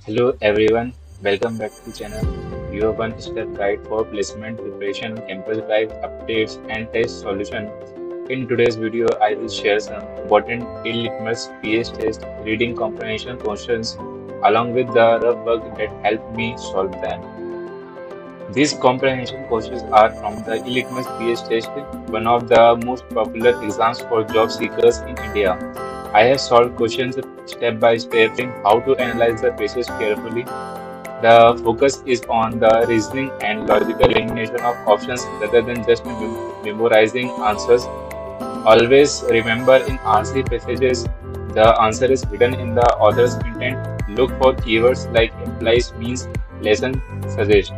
Hello everyone, welcome back to channel. Your one-step guide for placement preparation, campus life updates, and test solution. In today's video, I will share some important litmus PH test reading comprehension questions along with the rough work that helped me solve them. These comprehension questions are from the litmus PH test, one of the most popular exams for job seekers in India. I have solved questions step by step, showing how to analyze the passage carefully. The focus is on the reasoning and logical elimination of options rather than just memorizing answers. Always remember in RC passages, the answer is hidden in the author's intent. Look for keywords like implies, means, lesson, suggest.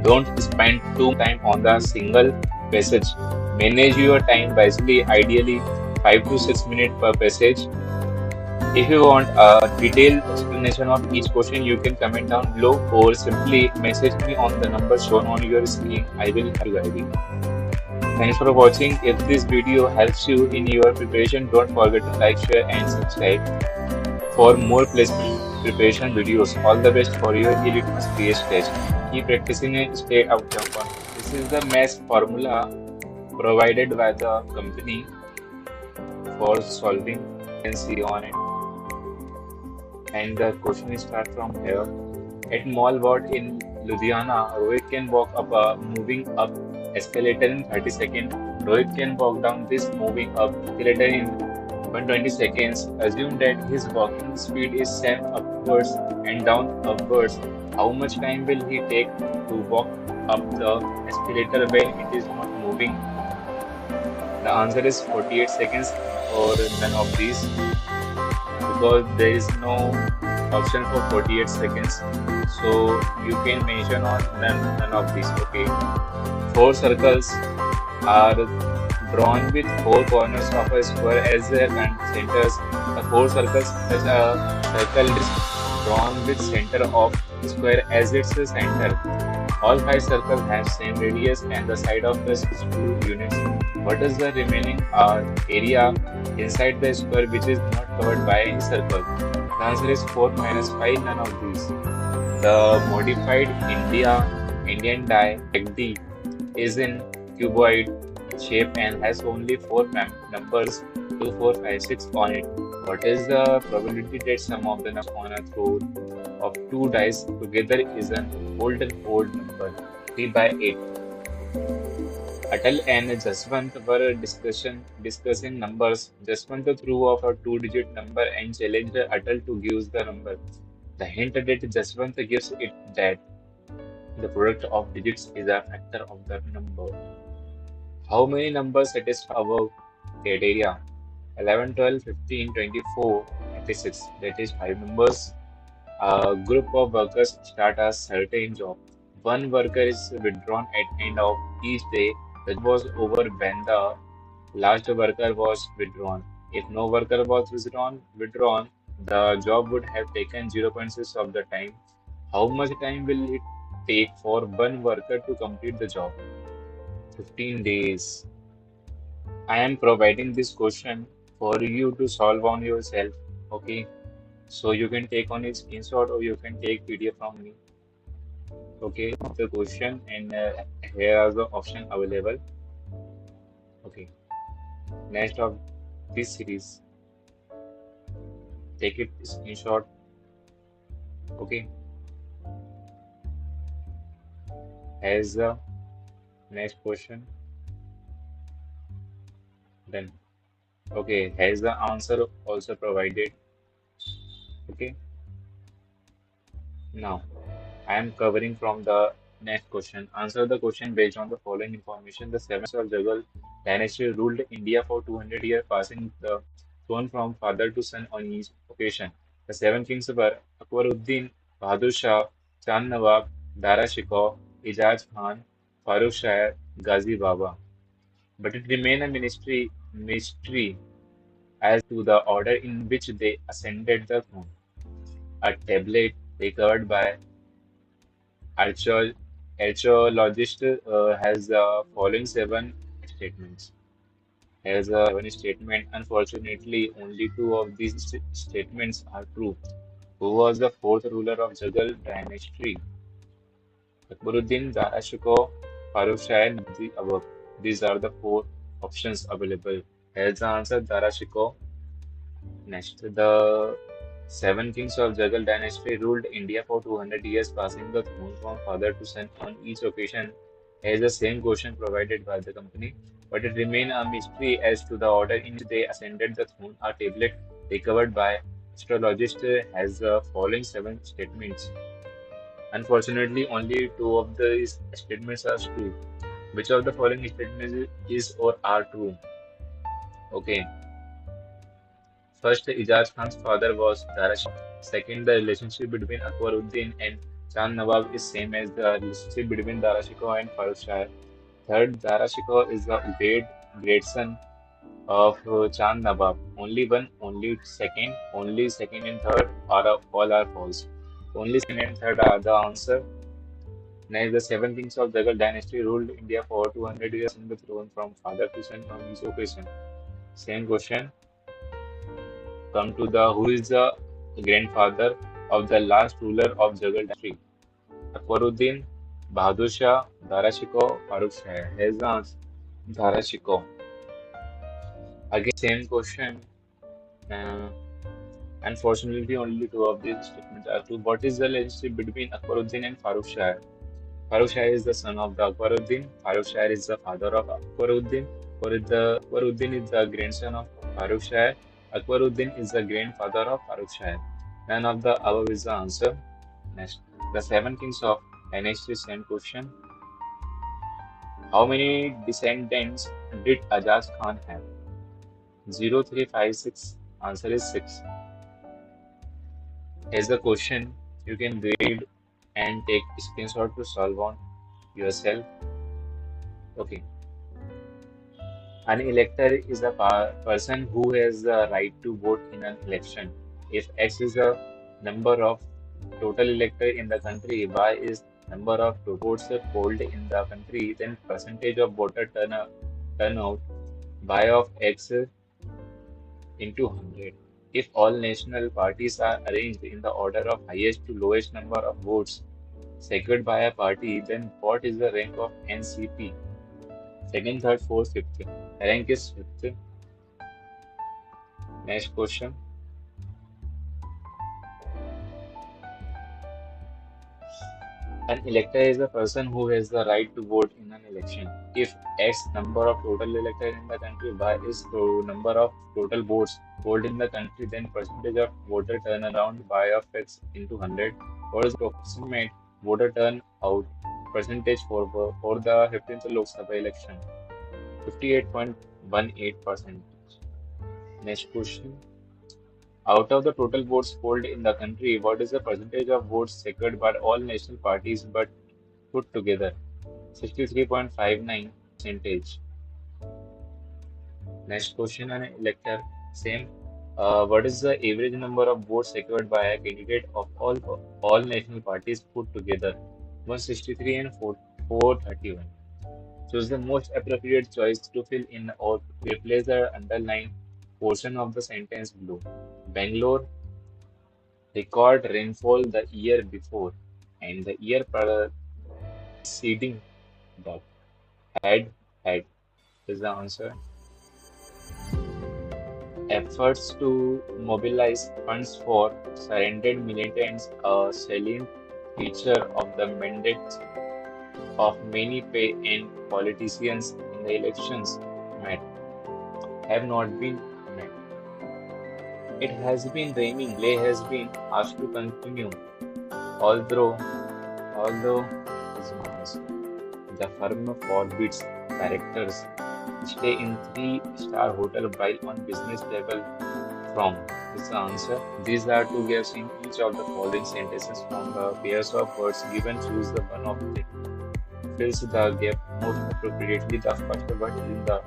Don't spend too much time on the single passage. Manage your time wisely, ideally 5 to 6 minutes per passage. If you want a detailed explanation of each question, you can comment down below or simply message me on the number shown on your screen. I will guide you. Thanks for watching. If this video helps you in your preparation, don't forget to like, share, and subscribe for more placement preparation videos. All the best for your Elite PH test. Keep practicing and stay out of fun. This is the math formula provided by the company for solving. You can see on it. And the question starts from here. At Mall Road in Ludhiana, Rohit can walk up a moving up escalator in 30 seconds. Rohit can walk down this moving up escalator in 120 seconds. Assume that his walking speed is same upwards and down upwards. How much time will he take to walk up the escalator when it is not moving? The answer is 48 seconds or none of these, because there is no option for 48 seconds, so you can mention on none of these. Okay, four circles are drawn with four corners of a square as their centers. The four circles as a circle is drawn with center of square as its center. All five circles have same radius and the side of the is 2 units. What is the remaining area inside the square which is not covered by any circle? The answer is 4 minus 5, none of these. The modified Indian die XD is in cuboid shape and has only 4 numbers 2, 4, 5, 6 on it. What is the probability that sum of the numbers on a throw of two dice together is an odd number? 3 by 8. Atal and Jaswant were discussing numbers. Jaswant threw off a two-digit number and challenged Atal to give the number. The hint that Jaswant gives it that the product of digits is a factor of the number. How many numbers satisfy above criteria? 11, 12, 15, 24, 26. That is 5 numbers. A group of workers start a certain job. One worker is withdrawn at end of each day. The job was over when the last worker was withdrawn. If no worker was withdrawn, the job would have taken 0.6 of the time. How much time will it take for one worker to complete the job? 15 days. I am providing this question for you to solve on yourself. Okay. So you can take on a screenshot or you can take PDF from me. Okay, the question and here are the option available. Okay, next of this series, take it screenshot. Okay, as the next question, then okay, has the answer also provided. Okay, now I am covering from the next question. Answer the question based on the following information. The seven of Jagal dynasty ruled India for 200 years, passing the throne from father to son on each occasion. The seven kings were Akbaruddin, Bahadur Shah, Chand Nawab, Dara Shikoh, Ijaz Khan, Farooq Shah, Ghazi Baba. But it remained a mystery as to the order in which they ascended the throne. A tablet recovered by Archaeo- archaeologist has the following seven statements. Has a seven statement. Unfortunately, only two of these statements are true. Who was the fourth ruler of Mughal dynasty? Akbaruddin, Zara Shikoh, Farooq Shah, none of the above. These are the four options available. Here's the answer, Zara Shikoh. Next, the seven kings of Mughal dynasty ruled India for 200 years, passing the throne from father to son on each occasion. As the same question provided by the company, but it remains a mystery as to the order in which they ascended the throne. A tablet recovered by astrologists has the following seven statements. Unfortunately, only two of these statements are true. Which of the following statements is or are true? Okay. First, Ijaz Khan's father was Dara Shikoh. Second, the relationship between Akbaruddin and Chand Nawab is same as the relationship between Dara Shikoh and Farooq Shah. Third, Dara Shikoh is the great son of Chand Nawab. Only one, only second and third are all are false. Only second and third are the answer. Next, the seven kings of Mughal dynasty ruled India for 200 years in the throne from father to son on each occasion. Same question. Come to the who is the grandfather of the last ruler of Mughal dynasty? Akbaruddin, Bahadur Shah, Dara Shikoh, Farooq Shah. Here's the answer. Dara Shikoh. Again, same question. Uh, Unfortunately, only two of these statements are true. What is the relationship between Akbaruddin and Farooq Shah? Farooq Shah is the son of the Akbaruddin. Farooq Shah is the father of Akbaruddin. Akbaruddin is the grandson of Farooq Shah. Akbaruddin is the grandfather of Farooq Shah. None of the above is the answer. Next, the seven kings of dynasty same question. How many descendants did Ajaz Khan have? 0, 3, 5, 6. Answer is 6. Here's the question. You can read and take screenshot to solve on yourself. Okay. An elector is a person who has the right to vote in an election. If X is the number of total electors in the country, Y is number of votes polled in the country, then percentage of voter turnout, Y of X into 100. If all national parties are arranged in the order of highest to lowest number of votes secured by a party, then what is the rank of NCP? Second, third, fourth, fifth. Rank is fifth. Next question. An elector is a person who has the right to vote in an election. If X number of total electors in the country, Y is the number of total votes polled in the country, then percentage of voter turnaround Y of X into 100. What is the approximate voter turnout percentage for the 15th Lok Sabha election? 58.18%. Next question. Out of the total votes polled in the country, what is the percentage of votes secured by all national parties but put together? 63.59%. Next question on elector. Same. What is the average number of votes secured by a candidate of all national parties put together? 163 and 431. Choose the most appropriate choice to fill in or replace the underlined portion of the sentence below. Bangalore record rainfall the year before and the year preceding that. Had is the answer. Efforts to mobilize funds for surrendered militants, a salient feature of the mandates of many pay-in politicians in the elections met, have not been met. It has been raining. Leh has been asked to continue, although the firm forbids directors stay in three-star hotel while on business travel from. Is the answer. These are two gaps in each of the following sentences from the pairs of words given. Choose the one of them. Fills the gap most appropriately. The first word in the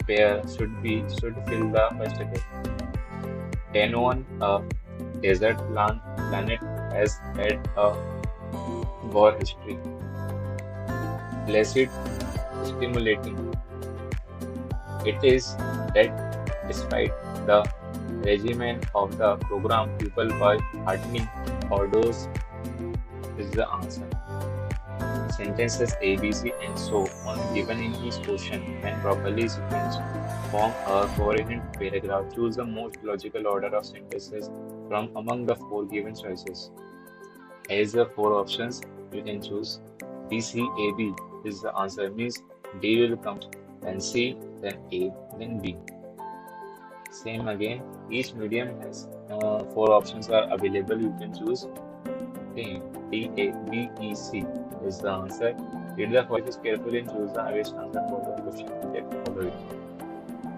pair should fill the first gap. Tenon, a desert planet, has had a war history. Placid, stimulating. It is that despite the regimen of the program people were heartening orders is the answer. Sentences A, B, C, and so on given in each question, when properly sequenced, form a coherent paragraph. Choose the most logical order of sentences from among the four given choices. As the four options, you can choose B, C, A, B is the answer. Means D will come, then C, then A, then B. Same again, each medium has four options are available. You can choose D, A, B, E, C is the answer. Read the choices carefully and choose the highest answer for the question that follow it.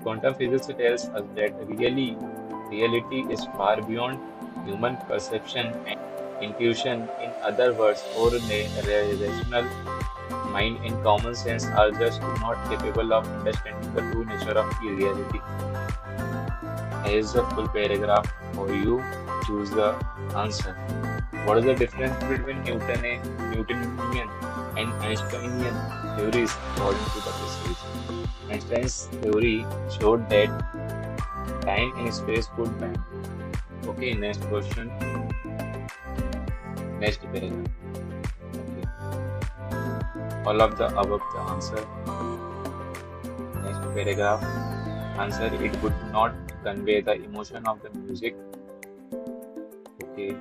Quantum physics tells us that reality is far beyond human perception and intuition. In other words, our rational mind and common sense are just not capable of understanding the true nature of the reality. Here's the full paragraph for you. Choose the answer. What is the difference between Newtonian and Einsteinian theories according to the passage? Einstein's theory showed that time and space could bend. Okay, next question. Next paragraph. Okay. All of the above the answer. Next paragraph. Answer, it would not convey the emotion of the music. Okay.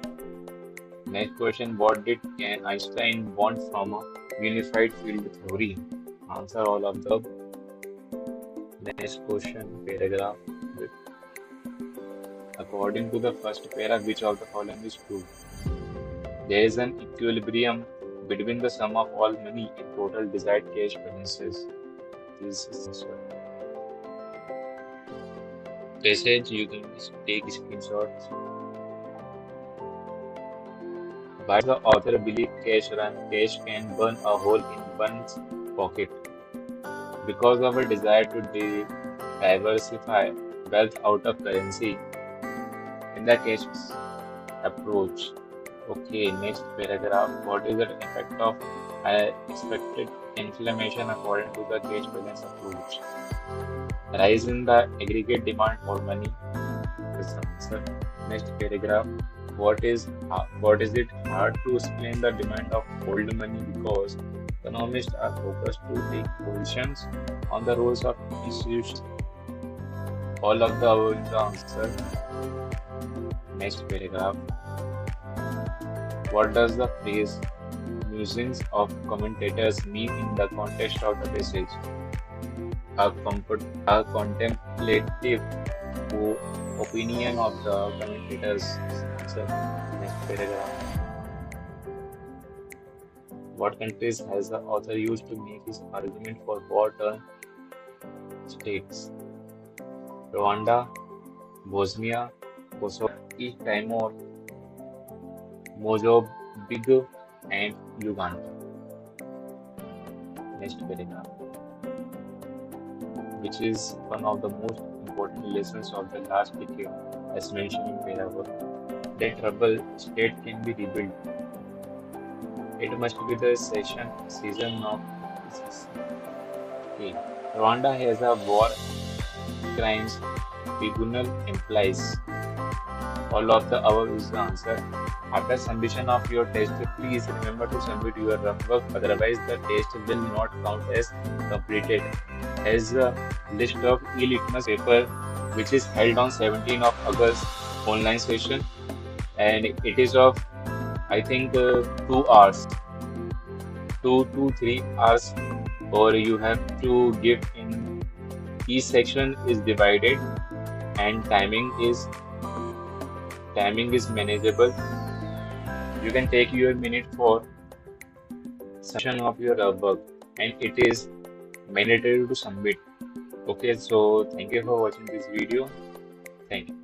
Next question, what did Einstein want from a unified field theory? Answer all of the. Next question, paragraph. According to the first paragraph, which of the following is true? There is an equilibrium between the sum of all money and total desired cash balances. This is the answer. Passage, you can take screenshots. Why does the author believe cash can burn a hole in one's pocket? Because of a desire to diversify wealth out of currency in the cash approach. Okay, next paragraph. What is the effect of expected inflation according to the cash balance approach? Rise in the aggregate demand for money is the answer. Next paragraph. What is it hard to explain the demand of old money because economists are focused to take positions on the roles of institutions. All of the above is the answer. Next paragraph. What does the phrase musings of commentators mean in the context of the passage? A contemplative opinion of the commentators. Answer. Next paragraph. What countries has the author used to make his argument for war-torn states? Rwanda, Bosnia, Kosovo, East Timor, Mozambique, and Uganda. Next paragraph. Which is one of the most important lessons of the last decade, as mentioned in paragraph. The troubled state can be rebuilt. It must be the season of peace. Okay. Rwanda has a war crimes tribunal implies. All of the above is the answer. After submission of your test, please remember to submit your rough work, otherwise the test will not count as completed. As a list of e-litmus paper which is held on 17th of August online session, and it is of I think 2 hours, 2 to 3 hours, or you have to give in each section is divided, and timing is manageable. You can take your minute for submission of your work, and it is mandatory to submit. Okay, so thank you for watching this video. Thank you.